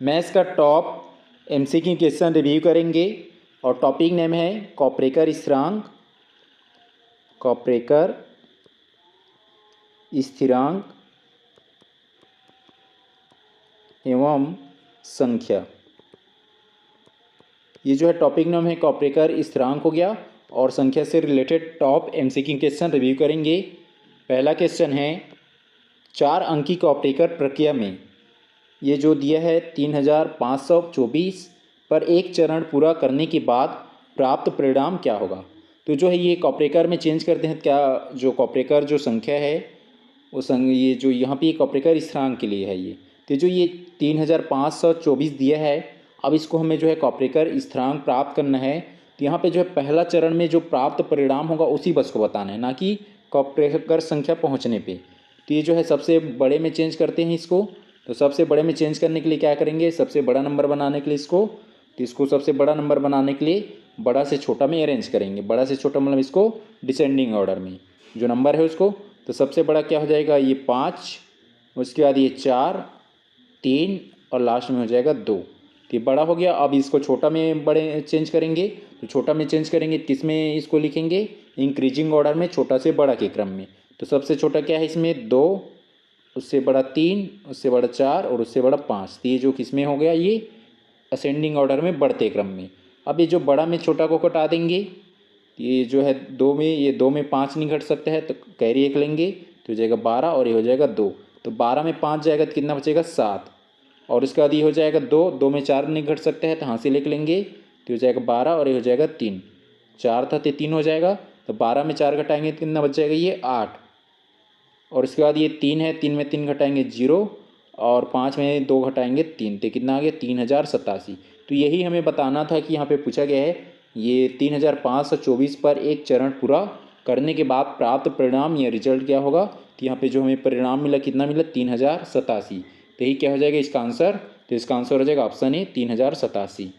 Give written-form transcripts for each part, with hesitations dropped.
Maths का top MCQ question review करेंगे और टॉपिक नेम है कॉपरेकर स्थिरांक। कॉपरेकर स्थिरांक एवं संख्या। ये जो है टॉपिक नेम है कॉपरेकर स्थिरांक हो गया और संख्या से related top MCQ question review करेंगे। पहला क्वेश्चन है 4 अंकी कॉपरेकर प्रक्रिया में ये जो दिया है 3524 पर एक चरण पूरा करने के बाद प्राप्त परिणाम क्या होगा। तो जो है ये कॉपरेकर में चेंज करते हैं क्या, जो कॉपरेकर जो संख्या है वो ये जो यहाँ पे कॉपरेकर स्थिरांक के लिए है ये। तो जो ये 3524 दिया है, अब इसको हमें जो है कॉपरेकर स्थिरांक प्राप्त करना है। तो यहाँ पे जो है पहला चरण में जो प्राप्त परिणाम होगा उसी बस को बताना है, ना कि कॉपरेकर संख्या पहुँचने पे। तो ये जो है सबसे बड़े में चेंज करते हैं इसको। तो सबसे बड़े में चेंज करने के लिए क्या करेंगे, सबसे बड़ा नंबर बनाने के लिए इसको सबसे बड़ा नंबर बनाने के लिए बड़ा से छोटा में अरेंज करेंगे। बड़ा से छोटा मतलब इसको डिसेंडिंग ऑर्डर में जो नंबर है उसको। तो सबसे बड़ा क्या हो जाएगा, ये 5, उसके बाद ये 4, 3 और लास्ट में हो जाएगा 2। तो ये बड़ा हो गया। अब इसको छोटा में बड़े चेंज करेंगे। तो छोटा में चेंज करेंगे किस में, इसको लिखेंगे इंक्रीजिंग ऑर्डर में, छोटा से बड़ा के क्रम में। तो सबसे छोटा क्या है इसमें 2, उससे बड़ा 3, उससे बड़ा 4 और उससे बड़ा 5। तो ये जो किस में हो गया, ये असेंडिंग ऑर्डर में बढ़ते क्रम में। अब ये जो बड़ा में छोटा को कटा देंगे। ये जो है 2 में, ये 2 में 5 नहीं घट सकता है तो कैरी 1 लेंगे तो हो जाएगा 12 और ये हो जाएगा 2। तो 12 में 5 जाएगा तो कितना बचेगा 7 और उसके बाद ये हो जाएगा 2 में 4 नहीं घट सकता है तो हासिल 1 लेंगे तो हो जाएगा 12 और ये हो जाएगा 3। 4 था तो 3 हो जाएगा। तो 12 में 4 घटाएंगे तो कितना बच जाएगा, ये 8। और उसके बाद ये 3 है, 3 में 3 घटाएंगे 0 और 5 में 2 घटाएंगे 3। तो कितना आ गया 3087। तो यही हमें बताना था कि यहाँ पे पूछा गया है ये 3524 पर एक चरण पूरा करने के बाद प्राप्त परिणाम या रिजल्ट क्या होगा। तो यहाँ पे जो हमें परिणाम मिला कितना मिला 3087। तो यही क्या हो जाएगा इसका आंसर। तो इसका आंसर हो जाएगा ऑप्शन ए 3087।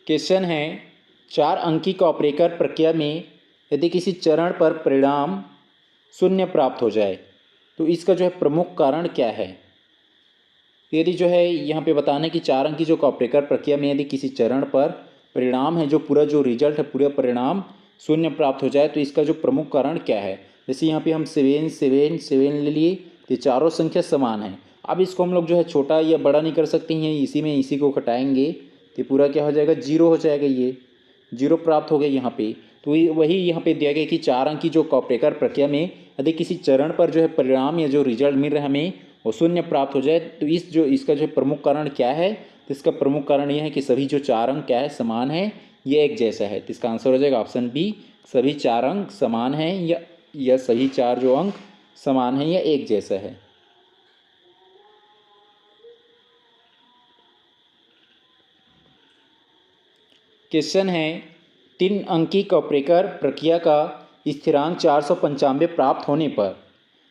क्वेश्चन है 4 अंकी कॉपरेकर प्रक्रिया में यदि किसी चरण पर परिणाम 0 प्राप्त हो जाए तो इसका जो है प्रमुख कारण क्या है। यदि जो है यहाँ पे बताना है कि 4 अंकी जो कॉपरेकर प्रक्रिया में यदि किसी चरण पर परिणाम है, जो पूरा जो रिजल्ट है पूरा परिणाम 0 प्राप्त हो जाए तो इसका जो प्रमुख कारण क्या है। जैसे यहाँ पे हम 7 7 7 ले लिए तो ये चारों संख्या समान है। अब इसको हम लोग जो है छोटा या बड़ा नहीं कर सकते हैं, इसी में इसी को घटाएंगे तो पूरा क्या हो जाएगा 0 हो जाएगा। ये 0 प्राप्त हो गया यहाँ पे। तो वही यहाँ पे दिया गया कि 4 अंक की जो कॉपरेकर प्रक्रिया में यदि किसी चरण पर जो है परिणाम या जो रिजल्ट मिल रहा है हमें वो 0 प्राप्त हो जाए तो इसका जो प्रमुख कारण क्या है। तो इसका प्रमुख कारण यह है कि सभी जो 4 अंक क्या है समान है, ये एक जैसा है। तो इसका आंसर हो जाएगा ऑप्शन बी, सभी 4 अंक समान हैं या सभी 4 जो अंक समान हैं या एक जैसा है। क्वेश्चन है 3 अंकी कॉपरेकर प्रक्रिया का स्थिरांक 495 प्राप्त होने पर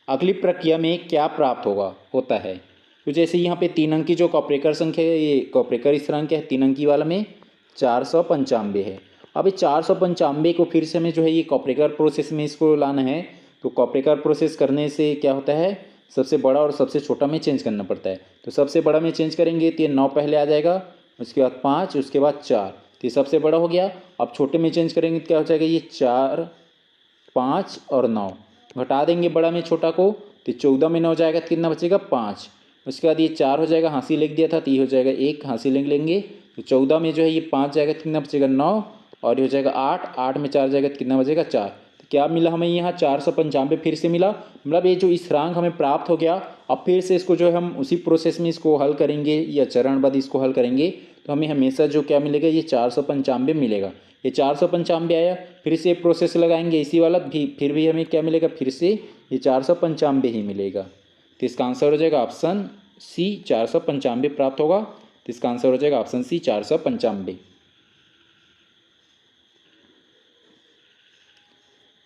अगली प्रक्रिया में क्या प्राप्त होता है। तो जैसे यहाँ पे 3 अंकी जो कॉपरेकर संख्या है, ये कॉपरेकर स्थिरांक है 3 अंकी वाला में 495 है। अब ये 495 को फिर से हमें जो है ये कॉपरेकर प्रोसेस में इसको लाना है। तो कॉपरेकर प्रोसेस करने से क्या होता है, सबसे बड़ा और सबसे छोटा में चेंज करना पड़ता है। तो सबसे बड़ा में चेंज करेंगे तो ये 9 पहले आ जाएगा, उसके बाद 5, उसके बाद 4। तो ये सबसे बड़ा हो गया। अब छोटे में चेंज करेंगे तो क्या हो जाएगा, ये 4, 5 और 9 घटा देंगे बड़ा में छोटा को तो 14 में 9 जाएगा तो कितना बचेगा 5। उसके बाद ये 4 हो जाएगा, हासिल लिख दिया था तो ये हो जाएगा 1, हासिल लिख लेंगे तो 14 में जो है ये 5 जाएगा तो कितना बचेगा 9 और ये हो जाएगा 8, 8 में 4 जाएगा तो कितना बचेगा 4। तो क्या मिला हमें यहाँ 495 फिर से मिला, मतलब ये जो स्थिरांक हमें प्राप्त हो गया। अब फिर से इसको जो है हम उसी प्रोसेस में इसको हल करेंगे या चरणबद्ध इसको हल करेंगे तो हमें हमेशा जो क्या मिलेगा, ये 495 मिलेगा। ये 495 आया, फिर से प्रोसेस लगाएंगे इसी वाला भी, फिर भी हमें क्या मिलेगा, फिर से ये 495 ही मिलेगा। तो इसका आंसर हो जाएगा ऑप्शन सी 495 प्राप्त होगा। तो इसका आंसर हो जाएगा ऑप्शन सी 495।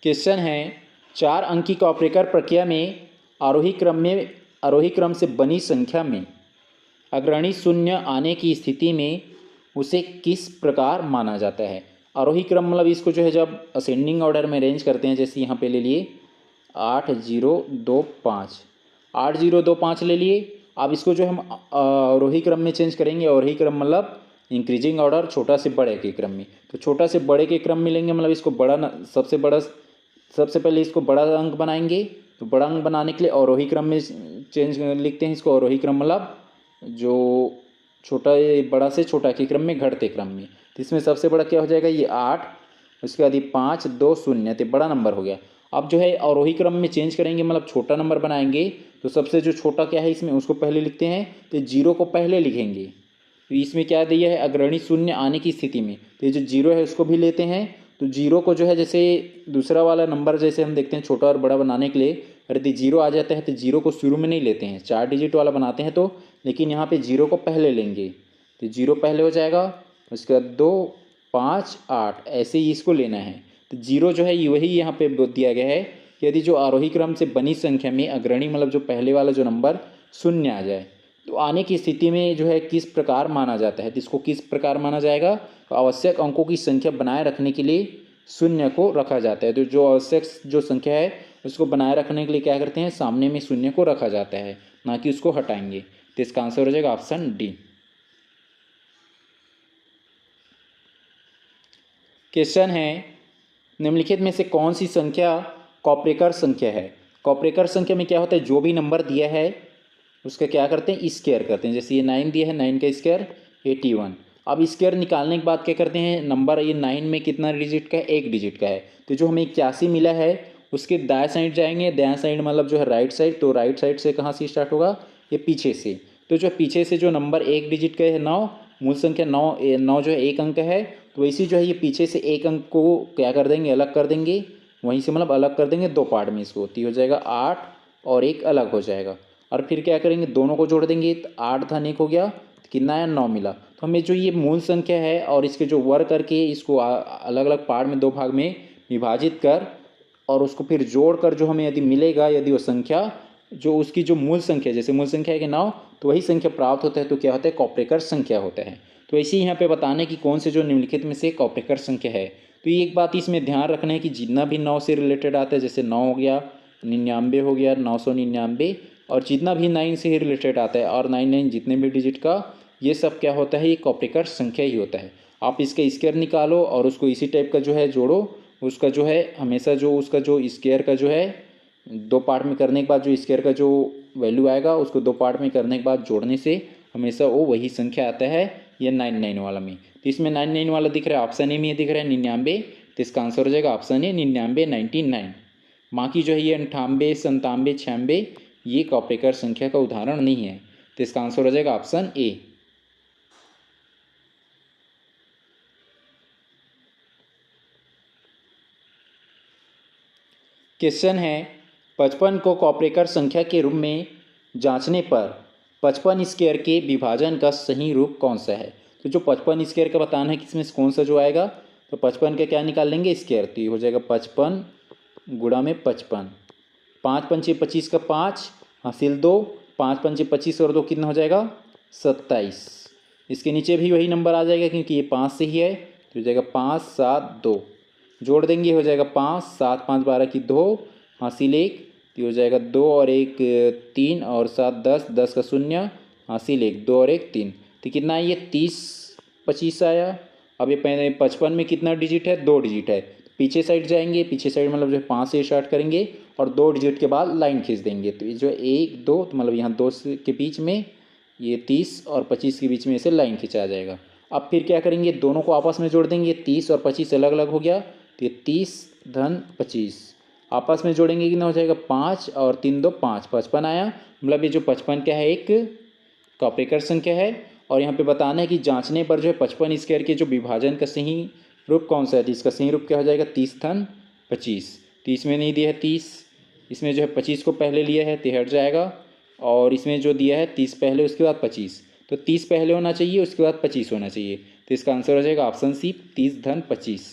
क्वेश्चन है 4 अंकी कॉपरेकर प्रक्रिया में आरोही क्रम से बनी संख्या में अग्रणी 0 आने की स्थिति में उसे किस प्रकार माना जाता है। आरोही क्रम मतलब इसको जो है जब असेंडिंग ऑर्डर में अरेंज करते हैं, जैसे यहाँ पे ले लिए 8025, 8025 ले लिए। अब इसको जो हम आरोही क्रम में चेंज करेंगे। आरोही क्रम मतलब इंक्रीजिंग ऑर्डर, छोटा से बड़े के क्रम में। तो छोटा से बड़े के क्रम में लेंगे, मतलब इसको सबसे पहले इसको बड़ा अंक बनाएंगे। तो बड़ा अंक बनाने के लिए आरोही क्रम में चेंज लिखते हैं इसको। आरोही क्रम मतलब जो छोटा बड़ा से छोटा के क्रम में घटते क्रम में। तो इसमें सबसे बड़ा क्या हो जाएगा, ये 8, उसके बाद ये 5 2 0, तो बड़ा नंबर हो गया। अब जो है आरोही क्रम में चेंज करेंगे, मतलब छोटा नंबर बनाएंगे। तो सबसे जो छोटा क्या है इसमें, उसको पहले लिखते हैं। तो 0 को पहले लिखेंगे। तो इसमें क्या दिया है, अग्रणी शून्य आने की स्थिति में। तो ये जो 0 है उसको भी लेते हैं। तो 0 को जो है जैसे दूसरा वाला नंबर जैसे हम देखते हैं छोटा और बड़ा बनाने के लिए, यदि 0 आ जाता है तो 0 को शुरू में नहीं लेते हैं, 4 डिजिट वाला बनाते हैं। तो लेकिन यहाँ पे 0 को पहले लेंगे। तो 0 पहले हो जाएगा, उसके बाद 2 5 8, ऐसे ही इसको लेना है। तो 0 जो है वही यहाँ पे दिया गया है कि यदि जो आरोही क्रम से बनी संख्या में अग्रणी मतलब जो पहले वाला जो नंबर शून्य आ जाए, तो आने की स्थिति में जो है किस प्रकार माना जाता है। तो इसको किस प्रकार माना जाएगा, तो आवश्यक अंकों की संख्या बनाए रखने के लिए शून्य को रखा जाता है। तो जो आवश्यक जो संख्या है उसको बनाए रखने के लिए क्या करते हैं, सामने में शून्य को रखा जाता है, ना कि उसको हटाएंगे। तो इसका आंसर हो जाएगा ऑप्शन डी। क्वेश्चन है, निम्नलिखित में से कौन सी संख्या कॉपरेकर संख्या है। कॉपरेकर संख्या में क्या होता है, जो भी नंबर दिया है उसका क्या करते हैं, स्क्वायर करते हैं। जैसे ये 9 दिया है, 9 का स्क्वायर 81। अब स्क्वायर निकालने के बाद क्या करते हैं, नंबर ये 9 में कितना डिजिट का है, 1 डिजिट का है। तो जो हमें 81 मिला है उसके दाएं साइड जाएंगे। दाएं साइड मतलब जो है राइट साइड। तो राइट साइड से कहाँ से स्टार्ट होगा, ये पीछे से। तो जो पीछे से जो नंबर 1 डिजिट का है 9, मूल संख्या 9 जो है 1 अंक है। तो वैसे जो है ये पीछे से 1 अंक को क्या कर देंगे, अलग कर देंगे। वहीं से मतलब अलग कर देंगे 2 पार्ट में इसको। तो हो जाएगा 8 और 1 अलग हो जाएगा। और फिर क्या करेंगे, दोनों को जोड़ देंगे। तो 8 धन 1 हो गया, तो कितना आया, 9 मिला। तो हमें जो ये मूल संख्या है और इसके जो वर्ग करके इसको अलग अलग पार्ट में 2 भाग में विभाजित कर और उसको फिर जोड़ कर जो हमें यदि मिलेगा, यदि वो संख्या जो उसकी जो मूल संख्या, जैसे मूल संख्या है कि 9, तो वही संख्या प्राप्त होता है। तो क्या होता है, कॉपरेकर संख्या होता है। तो ऐसे ही यहाँ पे बताने की कौन से जो निम्नलिखित में से कॉपरेकर संख्या है। तो ये एक बात इसमें ध्यान रखना है कि जितना भी 9 से रिलेटेड आता है, जैसे 9 हो गया, 99 हो गया, 999, और जितना भी 9 से ही रिलेटेड आता है और 99 जितने भी डिजिट का, ये सब क्या होता है, ये कॉपरेकर संख्या ही होता है। आप इसका स्क्वायर निकालो और उसको इसी टाइप का जो है जोड़ो। उसका जो है हमेशा जो उसका जो स्क्वायर का जो है 2 पार्ट में करने के बाद जो स्क्वायर का जो वैल्यू आएगा उसको 2 पार्ट में करने के बाद जोड़ने से हमेशा वो वही संख्या आता है, ये 99 वाला में। तो इसमें 99 वाला दिख रहा है, ऑप्शन ए में दिख रहा है 99। तो इसका आंसर हो जाएगा ऑप्शन ए 99 99। बाकी जो है ये 98 97 96 ये कॉपरेकर संख्या का उदाहरण नहीं है। तो इसका आंसर हो जाएगा ऑप्शन ए। क्वेश्चन है, 55 को कॉपरेकर संख्या के रूप में जांचने पर 55 स्क्वायर के विभाजन का सही रूप कौन सा है। तो जो 55 स्क्वायर का बताना है कि इसमें कौन सा जो आएगा, तो 55 का क्या निकाल लेंगे, स्क्वायर। तो ये हो जाएगा 55 गुणा में 55, 5 पंचे 25 का 5 हासिल 2, 5 पंचे 25 और 2 कितना हो जाएगा 27। इसके नीचे भी वही नंबर आ जाएगा क्योंकि ये 5 से ही है। तो हो जाएगा 5 7 2, जोड़ देंगे हो जाएगा 5 7 5 12 की 2 हासिल 1। तो हो जाएगा 2 और 1 3 और 7 10, 10 का 0 हासिल 1, 2 और 1 3। तो कितना है ये 30 25 आया। अब ये 55 में कितना डिजिट है, 2 डिजिट है। पीछे साइड जाएंगे, पीछे साइड मतलब जो है 5 से स्टार्ट करेंगे और 2 डिजिट के बाद लाइन खींच देंगे। तो ये जो 1 2 तो मतलब यहाँ 2 के बीच में ये 30 और 25 के बीच में इसे लाइन खींचा जाएगा। अब फिर क्या करेंगे, दोनों को आपस में जोड़ देंगे। 30 और 25 अलग अलग हो गया, तो ये 30 धन 25 आपस में जोड़ेंगे, कितना हो जाएगा 5 और 3 2 5, 55 आया। मतलब ये जो 55 क्या है, एक कॉपरेकर संख्या है। और यहाँ पे बताना है कि जांचने पर जो है 55 स्क्वायर के जो विभाजन का सही रूप कौन सा है। तो इसका सही रूप क्या हो जाएगा 30 धन 25। 30 में नहीं दिया है 30, इसमें जो है 25 को पहले लिया है तो हट जाएगा। और इसमें जो दिया है 30 पहले उसके बाद 25, तो 30 पहले होना चाहिए उसके बाद 25 होना चाहिए। तो इसका आंसर हो जाएगा ऑप्शन सी 30 धन 25।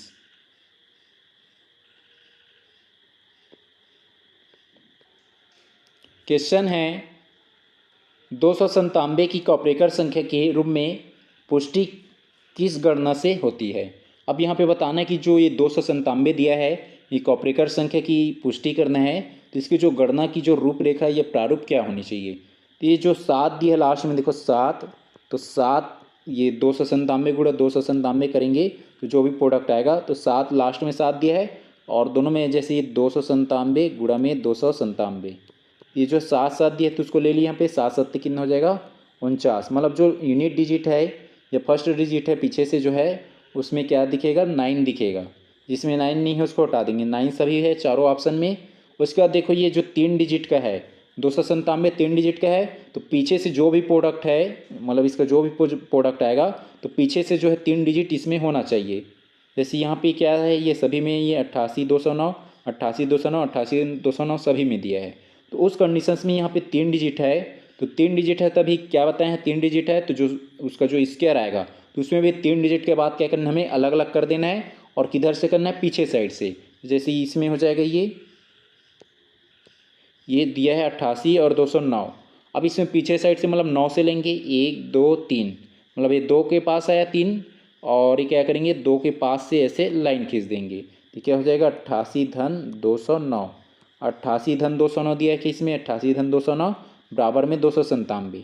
क्वेश्चन है, 297 की कॉपरेकर संख्या के रूप में पुष्टि किस गणना से होती है। अब यहाँ पे बताना है कि जो ये 297 दिया है ये कॉपरेकर संख्या की पुष्टि करना है। तो इसकी जो गणना की जो रूपरेखा है, ये प्रारूप क्या होनी चाहिए। तो ये जो 7 दिया है लास्ट में, देखो 7, तो 7 ये 297 गुणा 297 करेंगे तो जो भी प्रोडक्ट आएगा, तो 7 लास्ट में 7 दिया है और दोनों में जैसे ये 297 गुणा में 297, ये जो 7 दिया है तो उसको ले लिया यहाँ पे, 7 कितना हो जाएगा 49। मतलब जो यूनिट डिजिट है या फर्स्ट डिजिट है पीछे से जो है उसमें क्या दिखेगा 9 दिखेगा, जिसमें 9 नहीं है उसको हटा देंगे, 9 सभी है चारों ऑप्शन में। उसके बाद देखो ये जो 3 डिजिट का है 297 3 डिजिट का है, तो पीछे से जो भी प्रोडक्ट है मतलब इसका जो भी प्रोडक्ट आएगा तो पीछे से जो है 3 डिजिट इसमें होना चाहिए। जैसे यहाँ पे क्या है ये सभी में ये 88,209 88,209 88,209 सभी में दिया है, तो उस कंडीशंस में यहाँ पे 3 डिजिट है, तो 3 डिजिट है तभी क्या बताए हैं 3 डिजिट है, तो जो उसका जो स्क्वायर आएगा तो उसमें भी 3 डिजिट के बाद क्या करना है हमें अलग अलग कर देना है, और किधर से करना है पीछे साइड से। जैसे इसमें हो जाएगा ये दिया है 88 और 209, अब इसमें पीछे साइड से मतलब 9 से लेंगे 1 2 3, मतलब ये 2 के पास आया 3 और ये क्या करेंगे 2 के पास से ऐसे लाइन खींच देंगे, तो क्या हो जाएगा 88 धन 209, 88 धन 209 दिया है कि इसमें 88 धन 209 बराबर में 297,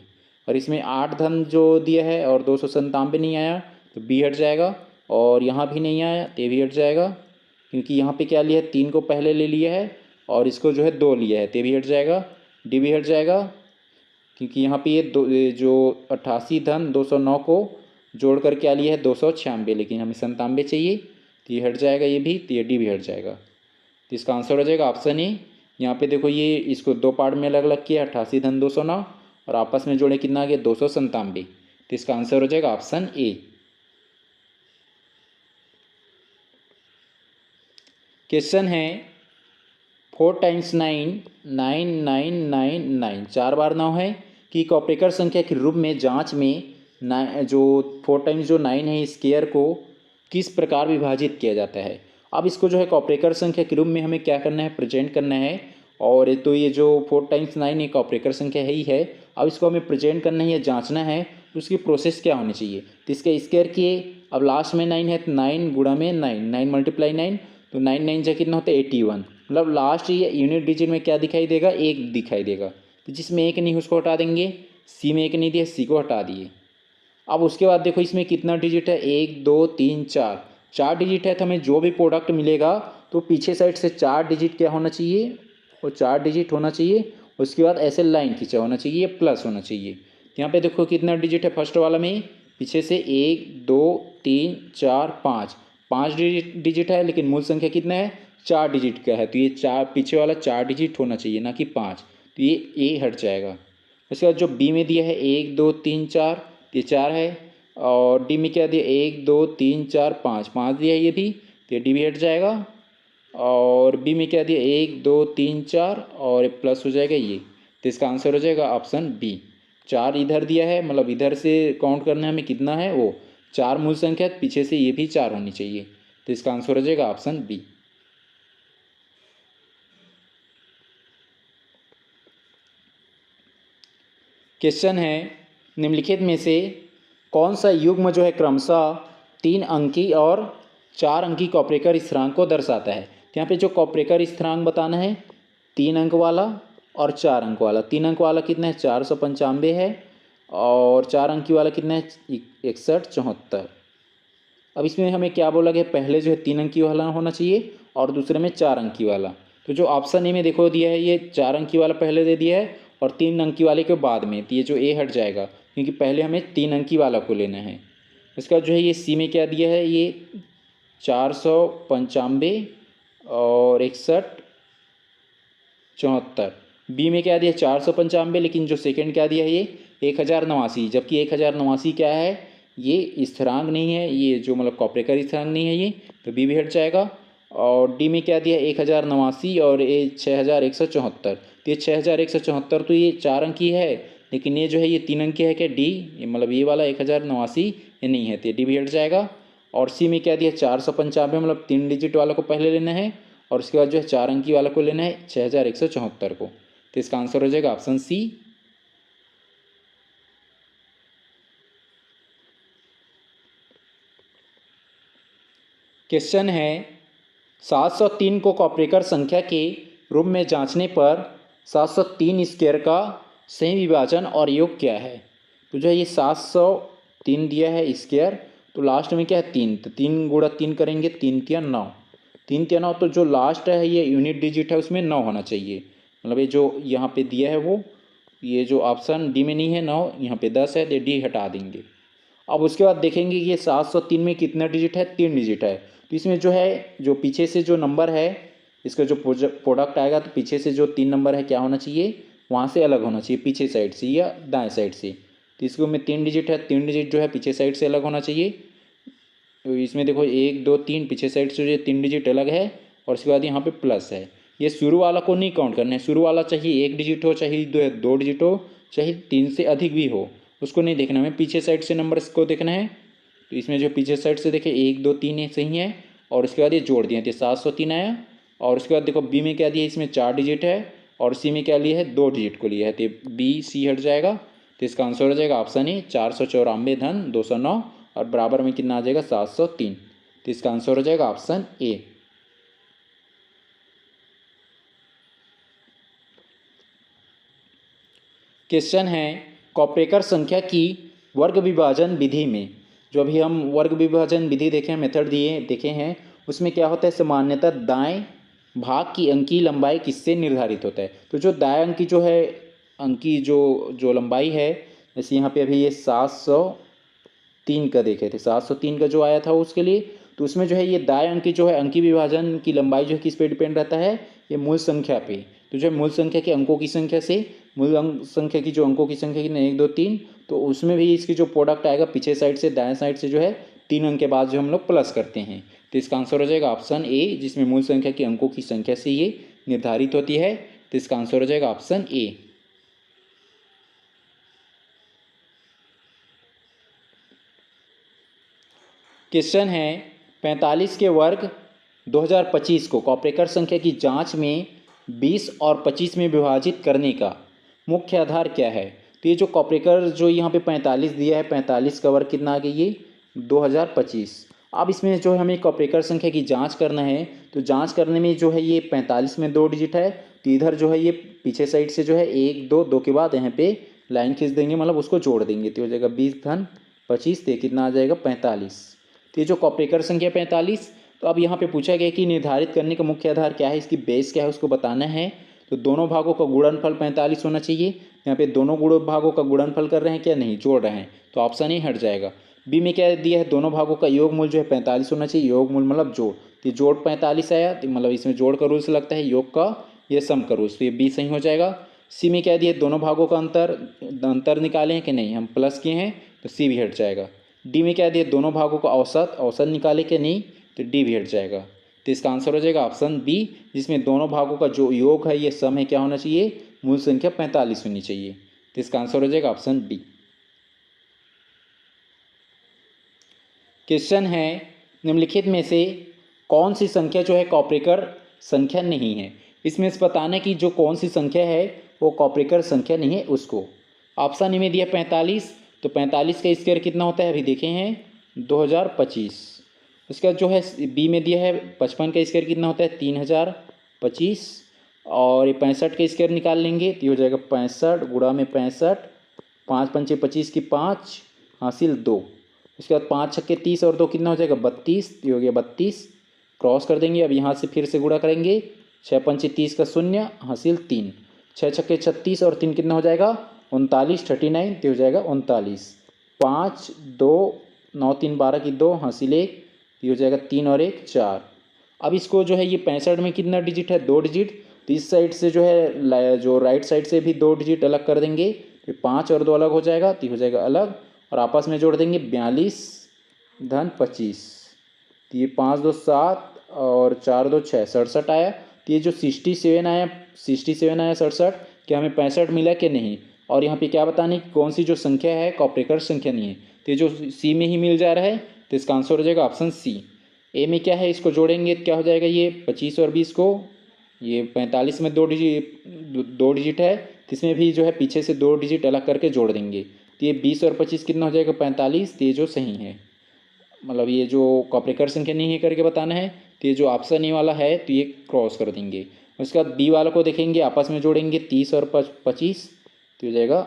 और इसमें 8 धन जो दिया है और 297 नहीं आया तो बी हट जाएगा, और यहाँ भी नहीं आया तो ये भी हट जाएगा, क्योंकि यहाँ पे क्या लिया है 3 को पहले ले लिया है और इसको जो है 2 लिया है, तो भी हट जाएगा, डी भी हट जाएगा, क्योंकि यहाँ पे ये जो 88 धन 209 को जोड़ कर क्या लिया है 296, लेकिन हमें 97 चाहिए, तो ये हट जाएगा ये भी, तो ये डी भी हट जाएगा, तो इसका आंसर हो जाएगा ऑप्शन ए। यहाँ पे देखो ये इसको 2 पार्ट में अलग अलग किया 88 धन 209 और आपस में जोड़े कितना आ गया 297, तो इसका आंसर हो जाएगा ऑप्शन ए। क्वेश्चन है 4 टाइम्स 9 9 9 9 9, 4 बार 9 है कि कॉपरेकर संख्या के रूप में जांच में जो 4 टाइम्स जो 9 है स्क्वायर को किस प्रकार विभाजित किया जाता है। अब इसको जो है कॉपरेकर संख्या के रूप में हमें क्या करना है प्रेजेंट करना है, और तो ये जो 4 टाइम्स 9 एक कॉपरेकर संख्या है ही है, अब इसको हमें प्रेजेंट करना है या जांचना है तो उसकी प्रोसेस क्या होनी चाहिए। तो इसका स्क्वायर किए, अब लास्ट में 9 है तो 9 गुणा में 9 9 मल्टीप्लाई 9, तो 9 9 जा कितना होता है 81, मतलब लास्ट ये यूनिट डिजिट में क्या दिखाई देगा एक दिखाई देगा, तो जिसमें एक नहीं उसको हटा देंगे, सी में एक नहीं दिया सी को हटा दिए। अब उसके बाद देखो इसमें कितना डिजिट है 1 2 3 4, 4 डिजिट है, तो हमें जो भी प्रोडक्ट मिलेगा तो पीछे साइड से 4 डिजिट क्या होना चाहिए, वो 4 डिजिट होना चाहिए, उसके बाद ऐसे लाइन खींचा होना चाहिए, प्लस होना चाहिए। तो यहाँ पे देखो कितना डिजिट है फर्स्ट वाला में पीछे से 1 2 3 4 5, 5 डिजिट है, लेकिन मूल संख्या कितना है 4 डिजिट का है, तो ये 4 पीछे वाला 4 डिजिट होना चाहिए ना कि 5, तो ये ए हट जाएगा। उसके बाद जो बी में दिया है 1 2 3 4, ये 4 है, और डी में क्या दिया 1 2 3 4 5, 5 दिया है ये भी, तो ये डी भी हट जाएगा, और बी में क्या दिया 1 2 3 4 और प्लस हो जाएगा ये, तो इसका आंसर हो जाएगा ऑप्शन बी। 4 इधर दिया है, मतलब इधर से काउंट करना है हमें कितना है वो 4 मूल संख्या, पीछे से ये भी 4 होनी चाहिए, तो इसका आंसर हो जाएगा ऑप्शन बी। क्वेश्चन है निम्नलिखित में से कौन सा युग्म जो है क्रमशः 3 अंकी और 4 अंकी कॉपरेकर स्थिरांक को दर्शाता है। तो यहाँ पे जो कॉपरेकर स्थिरांक बताना है 3 अंक वाला और 4 अंक वाला। 3 अंक वाला कितना है 495 है, और 4 अंकी वाला कितना है 61 74। अब इसमें हमें क्या बोला गया पहले जो है 3 अंकी वाला होना चाहिए और दूसरे में 4 अंकी वाला। तो जो ऑप्शन ए में देखो दिया है ये 4 अंकी वाला पहले दे दिया है और 3 अंकी वाले के बाद में, तो ये जो ए हट जाएगा क्योंकि पहले हमें 3 अंकी वाला को लेना है। इसका जो है ये सी में क्या दिया है ये 495 और 61 74। बी में क्या दिया 495, लेकिन जो सेकंड क्या दिया है ये 1089, जबकि 1089 क्या है ये स्थिरांक नहीं है, ये जो मतलब कॉपरेकर स्थिरांक नहीं है ये, तो बी भी हट जाएगा। और डी में क्या दिया 1089 और ये 6174, तो ये 6174 तो ये 4 अंकी है, लेकिन ये जो है ये 3 अंकी है क्या डी, ये मतलब ये वाला 1089 ये नहीं है, तो डी भी हट जाएगा। और सी में क्या दिया 495, मतलब 3 डिजिट वाला को पहले लेना है और उसके बाद जो है 4 अंकी वाला को लेना है 6174 को, तो इसका आंसर हो जाएगा ऑप्शन सी। क्वेश्चन है 703 को कॉपरेकर संख्या के रूप में जांचने पर 703 स्क्वायर का सही विभाजन और योग क्या है। तो जो है ये 703 दिया है स्क्वायर, तो लास्ट में क्या है 3, तो 3 गुणा 3 करेंगे, 3 तिया 9, 3 तिया 9, तो जो लास्ट है ये यूनिट डिजिट है उसमें 9 होना चाहिए। मतलब ये जो यहाँ पे दिया है वो, ये जो ऑप्शन डी में नहीं है 9, यहाँ पे 10 है, तो डी हटा देंगे। अब उसके बाद देखेंगे ये 703 में कितना डिजिट है, 3 डिजिट है। तो इसमें जो है जो पीछे से जो नंबर है इसका जो प्रोडक्ट आएगा, तो पीछे से जो 3 नंबर है क्या होना चाहिए, वहाँ से अलग होना चाहिए, पीछे साइड से या दाएं साइड से। तो इसको में 3 डिजिट है, 3 डिजिट जो है पीछे साइड से अलग होना चाहिए। तो इसमें देखो 1 2 3 पीछे साइड से जो 3 डिजिट अलग है, और उसके बाद यहाँ पे प्लस है। ये शुरू वाला को नहीं काउंट करना है, शुरू वाला चाहे 1 डिजिट हो, चाहे 2 डिजिट हो, चाहे 3 से अधिक भी हो, उसको नहीं देखना, हमें पीछे साइड से नंबर को देखना है। तो इसमें जो पीछे साइड से देखे 1 2 3 है, सही है, और उसके बाद ये जोड़ दिए, तो 703 आया। और उसके बाद देखो बी में क्या दिया, इसमें 4 डिजिट है, और सी में क्या लिया है, 2 डिजिट को लिया है, तो बी सी हट जाएगा। तो इसका आंसर हो जाएगा ऑप्शन ए 494 धन 209, और बराबर में कितना आ जाएगा 703। तो इसका आंसर हो जाएगा ऑप्शन ए। क्वेश्चन है कॉपरेकर संख्या की वर्ग विभाजन विधि में, जो अभी हम वर्ग विभाजन विधि देखे मेथड देखे हैं, उसमें क्या होता है, सामान्यतः दाएं भाग की अंकीय लंबाई किससे निर्धारित होता है। तो जो दाएं अंकी जो है अंकी जो लंबाई है, जैसे यहाँ पे अभी ये 703 का देखे थे, 703 का जो आया था उसके लिए, तो उसमें जो है ये दाएं अंकी जो है अंकीय विभाजन की लंबाई जो है किस पे डिपेंड रहता है, ये मूल संख्या पे। तो जो है मूल संख्या के अंकों की संख्या से मूल अंक संख्या की जो अंकों की संख्या कितने 1 2 3, तो उसमें भी इसकी जो प्रोडक्ट आएगा पीछे साइड से दाएं साइड से जो है 3 अंक के बाद जो हम लोग प्लस करते हैं। तो इसका आंसर हो जाएगा ऑप्शन ए, जिसमें मूल संख्या की अंकों की संख्या से ये निर्धारित होती है। तो इसका आंसर हो जाएगा ऑप्शन ए। क्वेश्चन है 45 के वर्ग 2025 को कॉपरेकर संख्या की जांच में 20 और 25 में विभाजित करने का मुख्य आधार क्या है। तो ये जो कॉपरेकर जो यहाँ पे 45 दिया है, 45 का वर्ग कितना आ गया, ये 2025। अब इसमें जो हमें कॉपरेकर संख्या की जांच करना है, तो जांच करने में जो है ये 45 में 2 डिजिट है, तो इधर जो है ये पीछे साइड से जो है 1 2 2 के बाद यहाँ पे लाइन खींच देंगे, मतलब उसको जोड़ देंगे, तो हो जाएगा 20 धन 25, तो कितना आ जाएगा 45। तो ये जो कॉपरेकर संख्या 45, तो अब यहाँ पे पूछा गया कि निर्धारित करने का मुख्य आधार क्या है, इसकी बेस क्या है, उसको बताना है। तो दोनों भागों का गुणनफल 45 होना चाहिए। यहाँ पे दोनों भागों का गुणनफल कर रहे हैं क्या, नहीं, जोड़ रहे हैं, तो ऑप्शन ही हट जाएगा। बी में क्या दिया है, दोनों भागों का योग मूल जो है 45 होना चाहिए, योग मूल मतलब जोड़, तो जोड़ 45 आया, तो मतलब इसमें जोड़ का रूल्स लगता है, योग का ये सम का रूल्स, तो ये बी सही हो जाएगा। सी में क्या दिया, दोनों भागों का अंतर निकाले हैं कि नहीं, हम प्लस किए हैं, तो सी भी हट जाएगा। डी में क्या दिया, दोनों भागों का औसत निकाले कि नहीं, तो डी भी हट जाएगा। तो इसका आंसर हो जाएगा ऑप्शन बी, जिसमें दोनों भागों का जो योग है ये सम है क्या होना चाहिए, मूल संख्या 45 होनी चाहिए। तो इसका आंसर हो जाएगा ऑप्शन बी। क्वेश्चन है निम्नलिखित में से कौन सी संख्या जो है कॉपरेकर संख्या नहीं है। इसमें से बताने की जो कौन सी संख्या है वो कॉपरेकर संख्या नहीं है उसको। ऑप्शन ए में दिया 45, तो 45 का स्क्वायर कितना होता है अभी देखे हैं 2025। उसका जो है बी में दिया है 55 का स्क्वायर कितना होता है 3025, और ये 65 का स्क्वायर निकाल लेंगे तो ये हो जाएगा 65 गुणा में 65, 5 पंचे 25 की 5 हासिल 2, उसके बाद 5 छक्के 30 और 2 कितना हो जाएगा 32, ये हो गया 32, क्रॉस कर देंगे। अब यहाँ से फिर से गुणा करेंगे, 6 पंचे 30 का 0 हासिल 3, 6 छक्के 36 और 3 कितना हो जाएगा 39, 39, तो हो जाएगा 39, 5 2 9 3 12 की 2 हासिल 1, ये हो जाएगा 3 और 1 4। अब इसको जो है ये 65 में कितना डिजिट है 2 डिजिट, तो इस साइड से जो है जो राइट साइड से भी 2 डिजिट अलग कर देंगे, तो 5 और 2 अलग हो जाएगा, तो हो जाएगा अलग, और आपस में जोड़ देंगे 42 धन 25, तो ये 5 2 7 और 4 2 6 67 आया। तो ये जो 67 आया 67 क्या हमें 65 मिला कि नहीं, और यहाँ पे क्या बताने की कौन सी जो संख्या है कॉपरेकर संख्या नहीं है, तो ये जो सी में ही मिल जा रहा है, तो इसका आंसर हो जाएगा ऑप्शन सी। ए में क्या है, इसको जोड़ेंगे तो क्या हो जाएगा, ये 25 और 20 को, ये 45 में 2 डिजिट है, तो इसमें भी जो है पीछे से 2 डिजिट अलग करके जोड़ देंगे, तो ये 20 और 25 कितना हो जाएगा 45, तो ये जो सही है, मतलब ये जो कॉपरेकर संख्या नहीं है करके बताना है, तो ये जो ऑप्शन ए वाला है तो ये क्रॉस कर देंगे। उसके बाद बी वालों को देखेंगे, आपस में जोड़ेंगे 30 और 25, तो हो जाएगा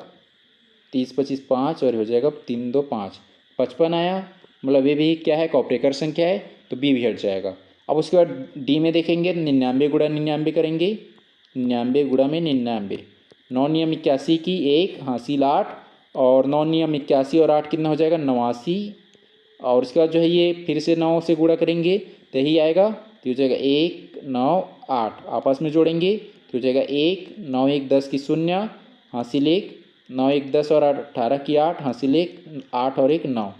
30 25 5 और हो जाएगा 3 2 5, 55 आया। मतलब ये भी क्या है, कॉपरेकर संख्या है, तो बी भी हट जाएगा। अब उसके बाद डी में देखेंगे, 99 गुणा 99 करेंगे, 99 गुणा में 99, 9 नियम 81 की 1 हासिल 8, और 9 नियम 81 और 8 कितना हो जाएगा 89, और उसके बाद जो है ये फिर से 9 से गुणा करेंगे तो यही आएगा, तो हो जाएगा 1 9 8, आपस में जोड़ेंगे तो हो जाएगा 1 9 1 10 की 0 हासिल 1, 9 1 10 और 8 18 की 8 हासिल 1, 8 और 1 9।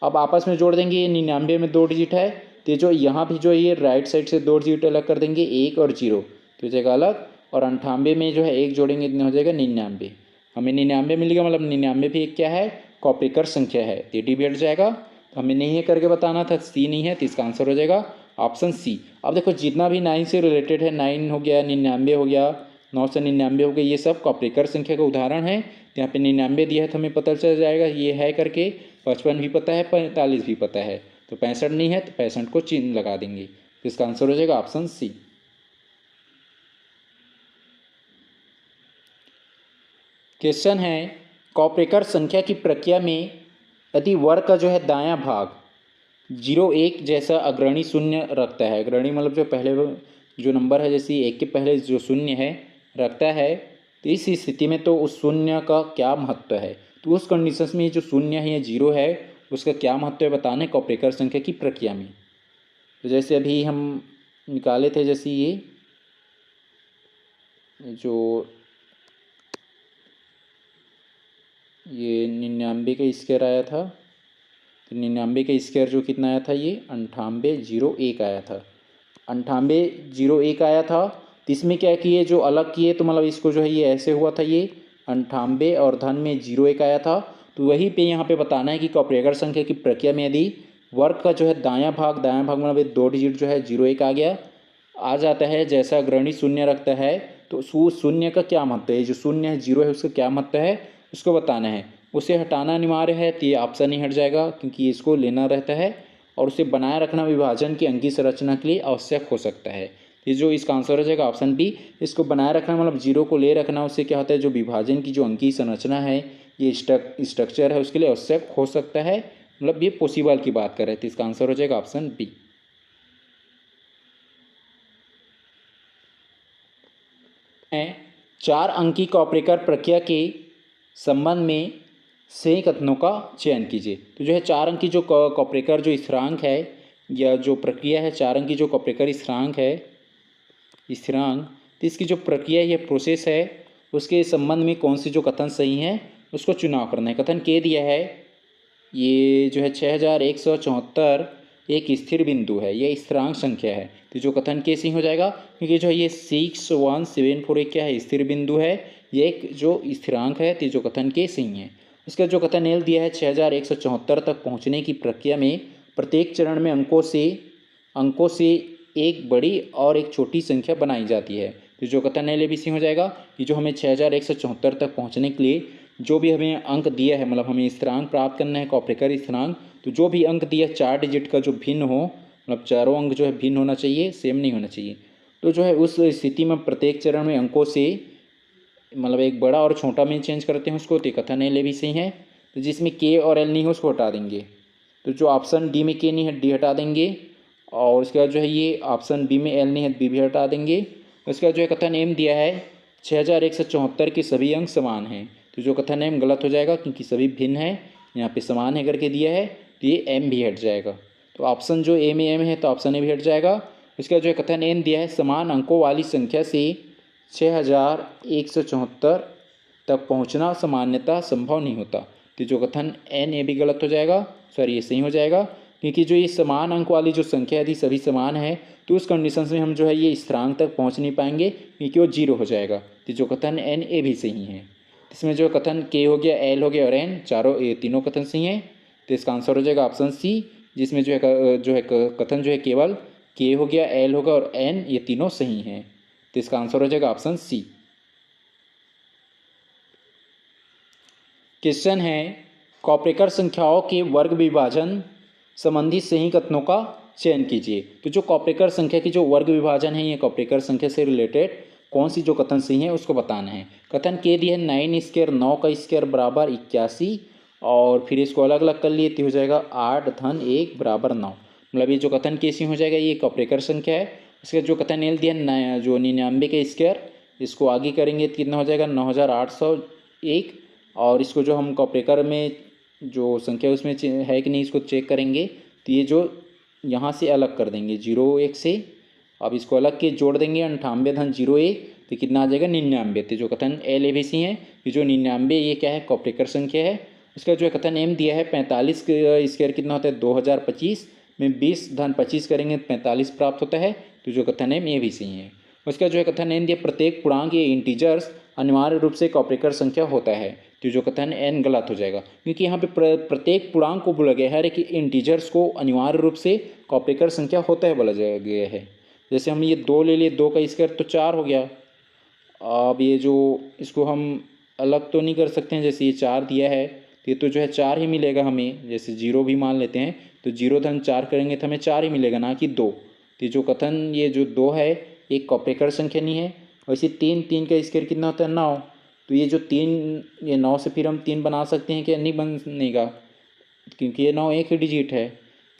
अब आपस में जोड़ देंगे, ये 99 में 2 डिजिट है, तो जो यहाँ भी जो ये राइट साइड से 2 डिजिट अलग कर देंगे, 1 और 0, तो हो जाएगा अलग, और 98 में जो है 1 जोड़ेंगे इतना हो जाएगा 99। हमें 99 मिल गया, मतलब 99 भी एक क्या है, कॉपरेकर संख्या है, तो डी भी हट जाएगा। तो हमें नहीं है करके बताना था, सी नहीं है, तो इसका आंसर हो जाएगा ऑप्शन सी। अब देखो जितना भी 9 से रिलेटेड है, 9 हो गया, 99 हो गया, 9 से 99 हो गया, ये सब कॉपरेकर संख्या का उदाहरण है। तो यहाँ पे 99 दिया है तो हमें पता चल जाएगा ये है करके, 55 भी पता है, 45 भी पता है, तो 65 नहीं है तो 65 को चिन्ह लगा देंगे, तो इसका आंसर हो जाएगा ऑप्शन सी। क्वेश्चन है, कॉपरेकर संख्या की प्रक्रिया में यदि वर्ग का जो है दायां भाग 0 1 जैसा अग्रणी शून्य रखता है, अग्रणी मतलब जो पहले जो नंबर है, जैसे 1 के पहले जो शून्य है रखता है, तो इस स्थिति में तो उस शून्य का क्या महत्व है, तो उस कंडीशन में जो शून्य है या 0 है उसका क्या महत्व है बताने कॉपरेकर संख्या की प्रक्रिया में। तो जैसे अभी हम निकाले थे, जैसे ये जो ये 99 का स्क्वायर आया था, तो 99 का स्क्वायर जो कितना आया था, ये 9801 आया था, 9801 आया था। तो इसमें क्या किए, जो अलग किए, तो मतलब इसको जो है ये ऐसे हुआ था, ये 98 और धन में 01 आया था। तो वहीं पे यहाँ पे बताना है कि कॉपरेकर संख्या की प्रक्रिया में यदि वर्ग का जो है दायां भाग मतलब 2 डिजिट जो है 01 आ जाता है, जैसा अग्रणी शून्य रखता है, तो शून्य का क्या महत्व है, जो शून्य है 0 है उसका क्या महत्व है उसको बताना है। उसे हटाना अनिवार्य है, तो ये ऑप्शन ही हट जाएगा क्योंकि इसको लेना रहता है, और उसे बनाए रखना विभाजन की अंकीय संरचना के लिए आवश्यक हो सकता है। ये जो इसका आंसर हो जाएगा ऑप्शन बी। इसको बनाए रखना मतलब 0 को ले रखना, उससे क्या होता है, जो विभाजन की जो अंकीय संरचना है, ये स्ट्रक्चर है, उसके लिए आवश्यक हो सकता है, मतलब ये पॉसिबल की बात कर रहे थे। इसका आंसर हो जाएगा ऑप्शन बी। मैं 4 अंकी कॉपरेकर प्रक्रिया के संबंध में सही कथनों का चयन कीजिए। तो जो है 4 अंकी जो कॉपरेकर जो स्थिरांक है, या जो प्रक्रिया है, 4 अंकी जो कॉपरेकर स्थिरांक है, तो इसकी जो प्रक्रिया है, प्रोसेस है, उसके संबंध में कौन सी जो कथन सही है उसको चुनाव करना है। कथन के दिया है, ये जो है 6174 एक स्थिर बिंदु है, ये स्थिरांक संख्या है, तो जो कथन के सही हो जाएगा, क्योंकि जो है ये 6174 एक क्या है, स्थिर बिंदु है, ये एक जो स्थिरांक है, तो जो कथन के सही है। इसका जो कथन एल दिया है, 6174 तक पहुंचने की प्रक्रिया में प्रत्येक चरण में अंकों से एक बड़ी और एक छोटी संख्या बनाई जाती है, तो जो कथन एल भी सही हो जाएगा कि जो हमें 6174 तक पहुंचने के लिए जो भी हमें अंक दिया है, मतलब हमें स्थिरांक प्राप्त करना है, कॉपरेकर स्थिरांक, तो जो भी अंक दिया 4 डिजिट का जो भिन्न हो, मतलब चारों अंक जो है भिन्न होना चाहिए, सेम नहीं होना चाहिए। तो जो है उस स्थिति में प्रत्येक चरण में अंकों से मतलब एक बड़ा और छोटा में चेंज करते हैं उसको, तो कथन एल भी सही है। तो जिसमें के और एल नहीं हो उसको हटा देंगे, तो जो ऑप्शन डी में के नहीं है डी हटा देंगे, और उसके बाद जो है ये ऑप्शन बी में एल नहीं है बी भी हटा देंगे। उसके बाद जो है कथन एम दिया है, 6174 के सभी अंक समान हैं, तो जो कथन एम गलत हो जाएगा क्योंकि सभी भिन्न है, यहाँ पे समान है करके दिया है, तो ये एम भी हट जाएगा। तो ऑप्शन जो ए में एम है, तो ऑप्शन ए भी हट जाएगा। इसके बाद जो है कथन एन दिया है, समान अंकों वाली संख्या से 6174 तक पहुँचना सामान्यतः संभव नहीं होता, तो जो कथन एन ए भी गलत हो जाएगा, सॉरी ये सही हो जाएगा, क्योंकि जो ये समान अंक वाली जो संख्या यदि सभी समान है, तो उस कंडीशन में हम जो है ये स्थिरांक तक पहुंच नहीं पाएंगे क्योंकि वो 0 हो जाएगा, तो जो कथन एन ए भी सही है। इसमें जो कथन के हो गया, एल हो गया और एन, चारों ये तीनों कथन सही हैं, तो इसका आंसर हो जाएगा ऑप्शन सी, जिसमें जो है कथन जो है केवल के हो गया, एल होगा और एन, ये तीनों सही हैं, तो इसका आंसर हो जाएगा ऑप्शन सी। क्वेश्चन है, कॉपरेकर संख्याओं के वर्ग विभाजन संबंधी सही कथनों का चयन कीजिए। तो जो कॉपरेकर संख्या की जो वर्ग विभाजन है, ये कॉपरेकर संख्या से रिलेटेड कौन सी जो कथन सही है उसको बताना है। कथन के दिया है 9 स्क्वायर 9 का स्क्वायर बराबर 81, और फिर इसको अलग अलग कर लिए तो हो जाएगा 8 धन 1 बराबर 9। मतलब ये जो कथन कैसी हो जाएगा, ये कॉपरेकर संख्या है। इसका जो कथन एल दिया है जो 99 का स्क्वायर, इसको आगे करेंगे तो कितना हो जाएगा 9801, और इसको जो हम कॉपरेकर में जो संख्या उसमें है कि नहीं इसको चेक करेंगे, तो ये जो यहाँ से अलग कर देंगे 01 से, अब इसको अलग के जोड़ देंगे 98 धन 01, तो कितना आ जाएगा 99। तो जो कथन एल ए बी सी है कि जो 99 ये क्या है कॉपरेकर संख्या है। उसका जो कथन एम दिया है 45 स्क्वायर कितना होता है 2025 में 20 धन 25 करेंगे तो 45 प्राप्त होता है। तो जो कथन एम ये भी सही है। उसका जो है कथन एन दिया प्रत्येक पूर्णांक ये इंटीजर्स अनिवार्य रूप से कॉपरेकर संख्या होता है। तो जो कथन एन गलत हो जाएगा, क्योंकि यहाँ पे प्रत्येक पूर्णांक को बोला गया है, हर एक इंटीजर्स को अनिवार्य रूप से कॉपरेकर संख्या होता है बोला गया है। जैसे हम ये 2 ले लिए, 2 का स्क्वायर तो 4 हो गया। अब ये जो इसको हम अलग तो नहीं कर सकते हैं, जैसे ये 4 दिया है तो ये तो जो है 4 ही मिलेगा हमें। जैसे 0 भी मान लेते हैं तो 0 धन 4 करेंगे तो हमें 4 ही मिलेगा, ना कि 2। तो जो कथन ये जो 2 है एक कॉपरेकर संख्या नहीं है। वैसे 3 का स्क्वायर कितना होता है 9, तो ये जो 3 ये 9 से फिर हम 3 बना सकते हैं क्या, नहीं बनेगा, क्योंकि ये 9 एक ही डिजिट है।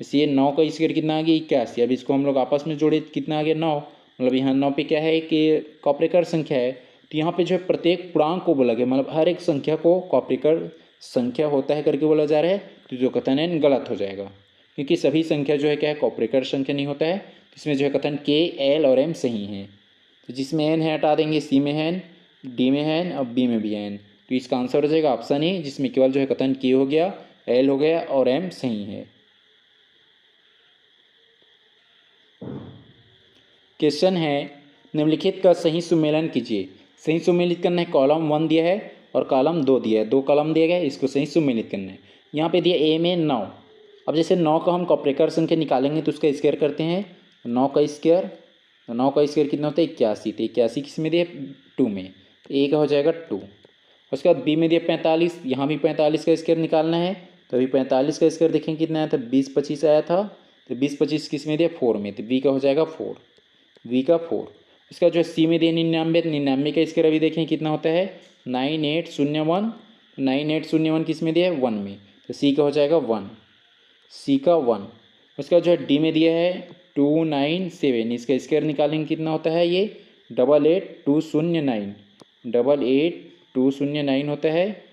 जैसे ये 9 का स्क्वायर कितना आ गया 81। अब इसको हम लोग आपस में जोड़े कितना आ गया 9। मतलब यहाँ 9 पे क्या है कि कॉपरेकर संख्या है। तो यहाँ पे जो है प्रत्येक पूर्णांक को बोला गया, मतलब हर एक संख्या को कॉपरेकर संख्या होता है करके बोला जा रहा है। तो जो कथन है गलत हो जाएगा, क्योंकि सभी संख्या जो है क्या है कॉपरेकर संख्या नहीं होता है। इसमें जो है कथन के एल और एम सही है। तो जिसमें एन है हटा देंगे, सी में है एन, डी में है एन, और बी में भी है एन। तो इसका आंसर हो जाएगा ऑप्शन ए, जिसमें केवल जो है कथन के हो गया, एल हो गया और एम सही है। क्वेश्चन है निम्नलिखित का सही सुमेलन कीजिए। सही सुमेलित करना है, कॉलम 1 दिया है और कॉलम 2 दिया है, 2 कॉलम दिया गया है, इसको सही सुमेलित करना है। यहाँ पे दिया ए में 9। अब जैसे 9 का हम कॉपरेकर संख्या निकालेंगे तो उसका स्क्वायर करते हैं, 9 का स्क्वायर, तो 9 का स्क्वायर कितना होता है 81। तो 81 किस में दिया 2 में, ए का हो जाएगा 2। उसके बाद बी में दिया 45, यहाँ भी 45 का स्क्वायर निकालना है। तो अभी 45 का स्क्वायर देखें कितना आया था 20-25 आया था। तो 20-25 किस में दिया 4 में, तो बी का हो जाएगा 4, वी का 4। इसका जो है सी में दिया 99, 99 का स्क्वायर अभी देखें कितना होता है 9801, 9801 किस में दिया है 1 में, तो सी का हो जाएगा 1, सी का 1। उसका जो है डी में दिया है 297, इसका स्क्वायर निकालेंगे कितना होता है ये 88209, 88209 होता है।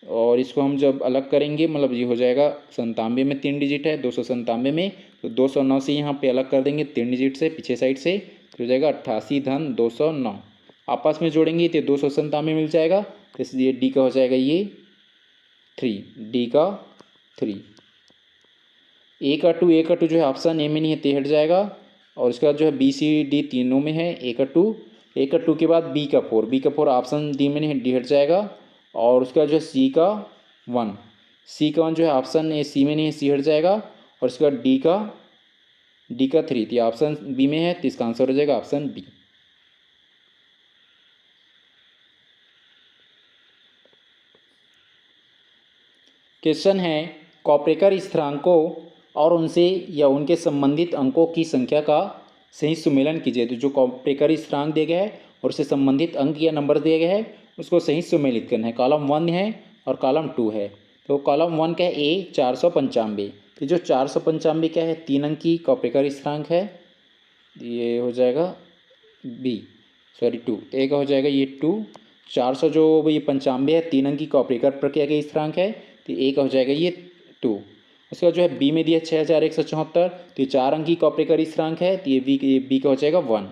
और इसको हम जब अलग करेंगे मतलब ये हो जाएगा 97 में 3 डिजिट है 297 में, तो 209 से यहाँ पे अलग कर देंगे 3 डिजिट से पीछे साइड से, तो हो जाएगा 88 धन 209। आपस में जोड़ेंगे तो 297 मिल जाएगा। तो इसलिए डी का हो जाएगा ये 3, डी का 3। ए का 2 जो है ऑप्शन ए में नहीं है तो हट जाएगा। और उसके बाद जो है बी सी डी तीनों में है ए का 2 के बाद बी का 4 ऑप्शन डी में नहीं है, डी हट जाएगा। और उसका जो है सी का 1 जो है ऑप्शन ए सी में नहीं है, सी हट जाएगा। और उसके बाद डी का 3, तो ऑप्शन बी में है, तो इसका आंसर हो जाएगा ऑप्शन बी। क्वेश्चन है कॉपरेकर स्थिरांकों और उनसे या उनके संबंधित अंकों की संख्या का सही सुमेलन कीजिए। तो जो कॉपरेकर स्थिरांक दिया गया है और उससे संबंधित अंक या नंबर दिया गया है उसको सही सुमेलित करना है। कॉलम 1 है और कॉलम 2 है। तो कॉलम 1 का है ए 495, तो जो 495 क्या है 3 अंक की कॉपरेकर स्थिरांक है, ये हो जाएगा बी 2, तो ए का हो जाएगा ये 2। 400 जो ये 95 है 3 अंक की कॉपरेकर प्रक्रिया के स्थिरांक है, तो ए का हो जाएगा ये 2। उसके बाद जो है बी में दिया 6174, तो ये 4 अंक की कॉपरेकर स्थिरांक है, तो ये बी का हो जाएगा 1,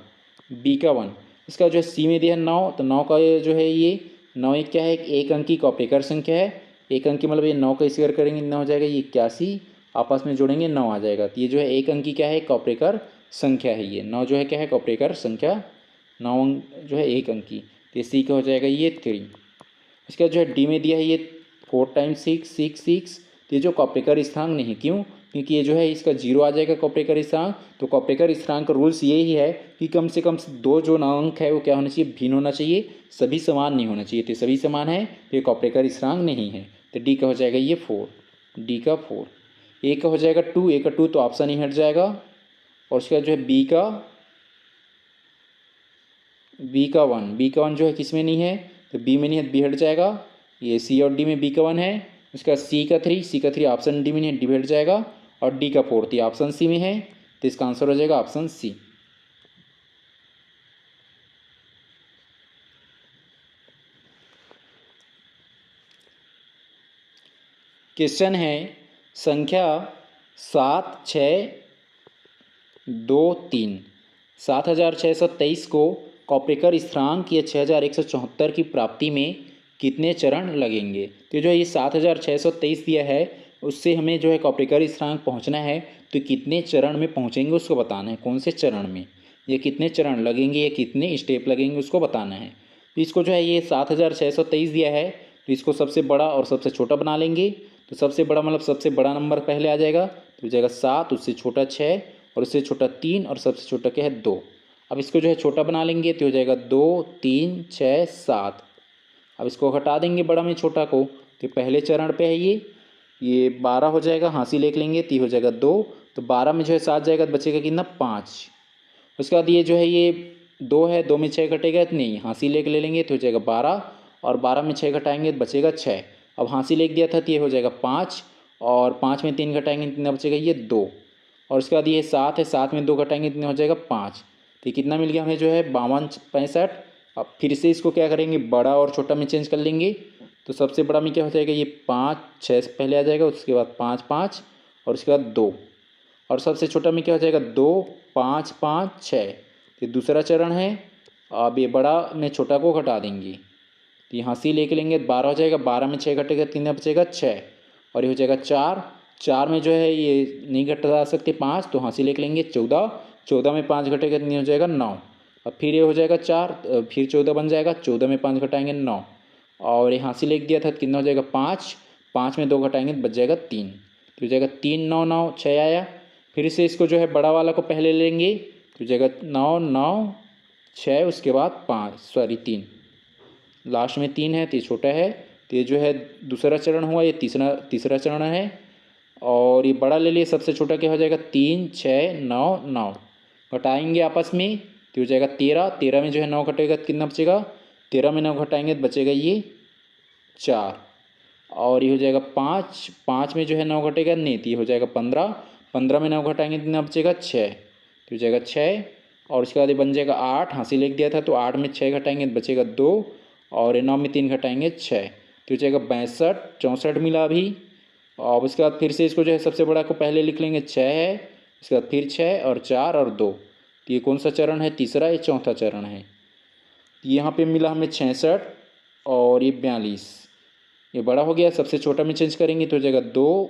बी का 1। इसका जो है सी में दिया 9, तो 9 का जो है ये 9 एक क्या है एक अंक की कॉपरेकर संख्या है। एक अंक की मतलब ये 9 का स्क्वायर करेंगे 9 हो जाएगा ये 81, आपस में जोड़ेंगे 9 आ जाएगा। तो ये जो है एक अंक की क्या है कॉपरेकर संख्या है, ये 9 जो है क्या है कॉपरेकर संख्या, 9 अंक जो है एक अंक की, तो सी का हो जाएगा ये 3। इसका जो है डी में दिया है ये 4 × 6 6 6, तो ये जो कॉपरेकर स्थिरांक नहीं, क्यों, क्योंकि ये जो है इसका 0 आ जाएगा कॉपरेकर स्थिरांक। तो कॉपरेकर स्थिरांक का रूल्स ये ही है कि कम से कम 2 जो अंक है वो क्या होना चाहिए भिन्न होना चाहिए, सभी समान नहीं होना चाहिए। तो सभी समान है तो ये कॉपरेकर स्थिरांक नहीं है। तो डी का हो जाएगा ये 4, डी का 4। ए का हो जाएगा 2, ए का 2 तो ऑप्शन ही हट जाएगा। और उसके बाद जो है बी का वन जो है किस में नहीं है, तो बी में नहीं है, बी हट जाएगा। ये सी और डी में बी का वन है। उसका सी का थ्री ऑप्शन डी में नहीं है, डी में हट जाएगा। और डी का फोर्थ ये ऑप्शन सी में है, तो इसका आंसर हो जाएगा ऑप्शन सी। क्वेश्चन है संख्या 7623 7623 को कॉपरेकर स्थिरांक या 6174 की प्राप्ति में कितने चरण लगेंगे। तो जो ये 7623 दिया है उससे हमें जो है कॉपरेकर स्थिरांक पहुंचना है, तो कितने चरण में पहुंचेंगे उसको बताना है, कौन से चरण में, ये कितने चरण लगेंगे, या कितने स्टेप लगेंगे उसको बताना है। तो इसको जो है ये 7623 दिया है, तो इसको सबसे बड़ा और सबसे छोटा बना लेंगे। तो सबसे बड़ा मतलब सबसे बड़ा नंबर पहले आ जाएगा, तो हो जाएगा 7, उससे छोटा 6, और उससे छोटा 3, और सबसे छोटा क्या है 2। अब इसको जो है छोटा बना लेंगे, तो हो जाएगा 2 3 6 7। अब इसको हटा देंगे बड़ा में छोटा को, तो पहले चरण पे है ये 12 हो जाएगा, हाँसी लेख लेंगे, तो हो जाएगा 2। तो 12 में जो है 7 जाएगा, तो बचेगा कितना 5। उसके बाद ये जो है ये 2 है, 2 में 6 घटेगा, तो नहीं हाँसी लेख ले लेंगे, तो हो जाएगा 12, और 12 में 6 घटाएंगे तो बचेगा 6। अब हाँसी लेख दिया था तो ये हो जाएगा 5, और 5 में 3 घटाएंगे कितना बचेगा ये 2। और उसके बाद ये 7 है, 7 में 2 घटाएंगे कितना हो जाएगा 5। तो ये कितना मिल गया हमें जो है 52 65। अब फिर से इसको क्या करेंगे, बड़ा और छोटा में चेंज कर लेंगे। तो सबसे बड़ा में क्या हो जाएगा, ये 5 6 से पहले आ जाएगा, उसके बाद 5 5, और उसके बाद 2। और सबसे छोटा में क्या हो जाएगा 2 5 5 6। ये दूसरा चरण है। अब ये बड़ा में छोटा को घटा देंगे, तो यहाँ से लेके लेंगे 12 हो जाएगा, 12 में 6 घटेगा कितना बचेगा 6, और ये हो जाएगा 4। 4 में जो है ये नहीं घटा सकते 5, तो हाँसी लेके लेंगे 14, 14 में 5 घटेगा कितनी हो जाएगा 9। अब फिर ये हो जाएगा 4, फिर 14 बन जाएगा, 14 में 5 घटाएंगे 9, और ये हाँसी लेके दिया था तो कितना हो जाएगा 5, 5 में 2 घटाएंगे तो बच जाएगा 3, तो हो जाएगा 3 9 9 6 आया। फिर से इसको जो है बड़ा वाला को पहले लेंगे, तो हो जाएगा 9 9 6, उसके बाद 3, लास्ट में 3 है तो ये छोटा है, तो ये जो है दूसरा चरण हुआ, ये तीसरा चरण है। और ये बड़ा ले लिए, सबसे छोटा क्या हो जाएगा 3 6 9 9, घटाएंगे आपस में तो हो जाएगा 13, 13 में जो है 9 घटेगा तो कितना बचेगा, 13 में 9 घटाएंगे तो बचेगा ये 4, और ये हो जाएगा 5, 5 में जो है 9 घटेगा नहीं, तो ये हो जाएगा 15, 15 में 9 घटाएंगे तो कितना बचेगा 6, तो हो जाएगा 6, और उसके बाद ये बन जाएगा 8, हाँसी लिख दिया था तो 8 में 6 घटाएंगे तो बचेगा 2, और 9 में 3 घटाएंगे 6, तो हो जाएगा 62 64 मिला अभी। और उसके बाद फिर से इसको जो है सबसे बड़ा को पहले लिख लेंगे 6 है, उसके बाद फिर 6 और 4 और 2, तो ये कौन सा चरण है, तीसरा, ये चौथा चरण है। यहाँ पे मिला हमें 66 और ये 42, ये बड़ा हो गया, सबसे छोटा में चेंज करेंगे तो हो जाएगा 2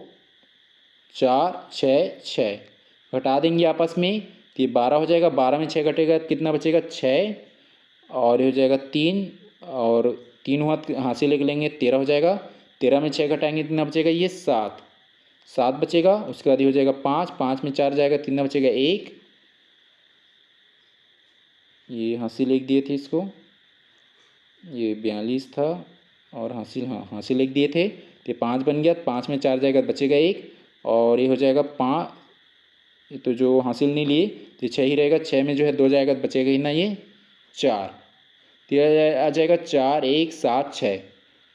4 6 6, घटा देंगे आपस में तो ये 12 हो जाएगा, 12 में 6 घटेगा तो कितना बचेगा 6, और ये हो जाएगा 3, और 3 हुआ हाँसी लेके लेंगे 13 हो जाएगा, 13 में 6 घटाएंगे कितना बचेगा ये 7, 7 बचेगा। उसके बाद ये हो जाएगा 5, 5 में 4 जाएगा कितना बचेगा 1, ये हाँसी लिख दिए थे इसको, ये 42 था और हाँसी लिख दिए थे, तो 5 बन गया, 5 में 4 जाएगा बचेगा 1, और ये हो जाएगा 5, ये तो जो हासिल नहीं लिए तो 6 ही रहेगा, 6 में जो है 2 जाएगा तो बचेगा ही ना ये 4, तो ये आ जाएगा 4 1 7 6।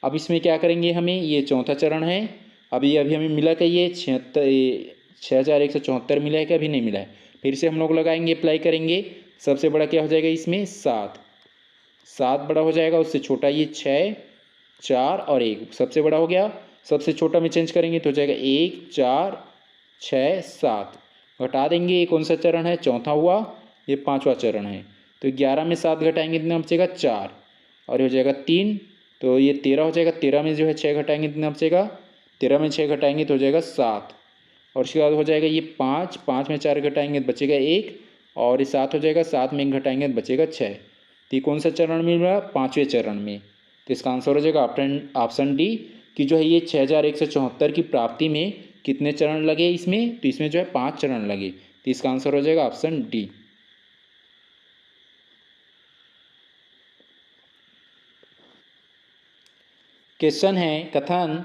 अब इसमें क्या करेंगे, हमें ये चौथा चरण है, अभी हमें मिला कि ये 6174 मिला है कि अभी नहीं मिला है, फिर से हम लोग लगाएंगे अप्लाई करेंगे। सबसे बड़ा क्या हो जाएगा इसमें 7, 7 बड़ा हो जाएगा, उससे छोटा ये 6 4 और 1, सबसे बड़ा हो गया, सबसे छोटा में चेंज करेंगे तो हो जाएगा 1 4 6 7, घटा देंगे, ये कौन सा चरण है, चौथा हुआ, ये पांचवा चरण है, तो 11 में 7 घटाएंगे कितना बचेगा 4, और ये हो जाएगा 3, तो ये 13 हो जाएगा, 13 में जो है 6 घटाएंगे कितना बचेगा, 13 में 6 घटाएंगे तो हो जाएगा 7, और उसके बाद हो जाएगा ये 5, 5 में 4 घटाएंगे तो बचेगा 1, और ये 7 हो जाएगा, 7 में 1 घटाएंगे तो बचेगा 6, तो ये कौन सा चरण मिल रहा है, पाँचवें चरण में। तो इसका आंसर हो जाएगा ऑप्शन डी, कि जो है ये 6174 की प्राप्ति में कितने चरण लगे इसमें, तो इसमें जो है 5 चरण लगे, तो इसका आंसर हो जाएगा ऑप्शन डी। क्वेश्चन है कथन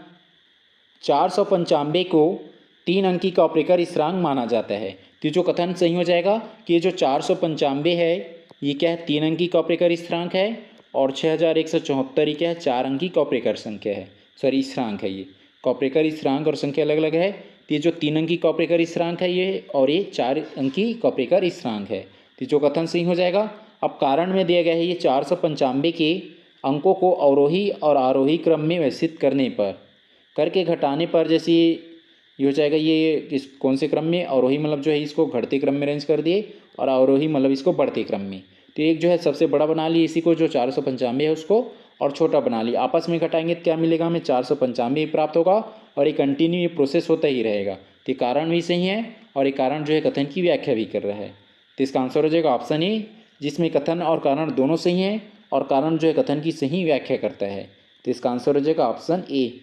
495 को 3 अंकी का ऑपरेकर स्थिरांक माना जाता है, तो जो कथन सही हो जाएगा कि ये जो 495 है ये क्या है, 3 अंकी कॉपरेकर स्थिरांक है, और 6174 ये क्या है, 4 अंकी कॉपरेकर संख्या है, सॉरी स्थिरांक है। ये कॉपरेकर स्थिरांक और संख्या अलग अलग है, तो ये जो 3 अंकी कॉपरेकर स्थिरांक है ये, और ये 4 अंकी कॉपरेकर स्थिरांक है, तो जो कथन सही हो जाएगा। अब कारण में दिया गया है ये 495 के अंकों को अवरोही और आरोही क्रम में व्यवस्थित करने पर, करके घटाने पर, जैसे ये हो जाएगा ये किस कौन से क्रम में, अवरोही मतलब जो है इसको घटते क्रम में अरेंज कर दिए, और अवरोही मतलब इसको बढ़ते क्रम में। तो एक जो है सबसे बड़ा बना लिए इसी को, जो 495 है उसको, और छोटा बना लिया। आपस में घटाएंगे तो क्या मिलेगा हमें, 495 प्राप्त होगा, और ये कंटिन्यू ये प्रोसेस होता ही रहेगा। तो कारण भी सही है, और ये कारण जो है कथन की व्याख्या भी कर रहा है। तो इसका आंसर हो जाएगा ऑप्शन ए, जिसमें कथन और कारण दोनों सही हैं, और कारण जो है कथन की सही व्याख्या करता है। तो इसका आंसर हो जाएगा ऑप्शन ए।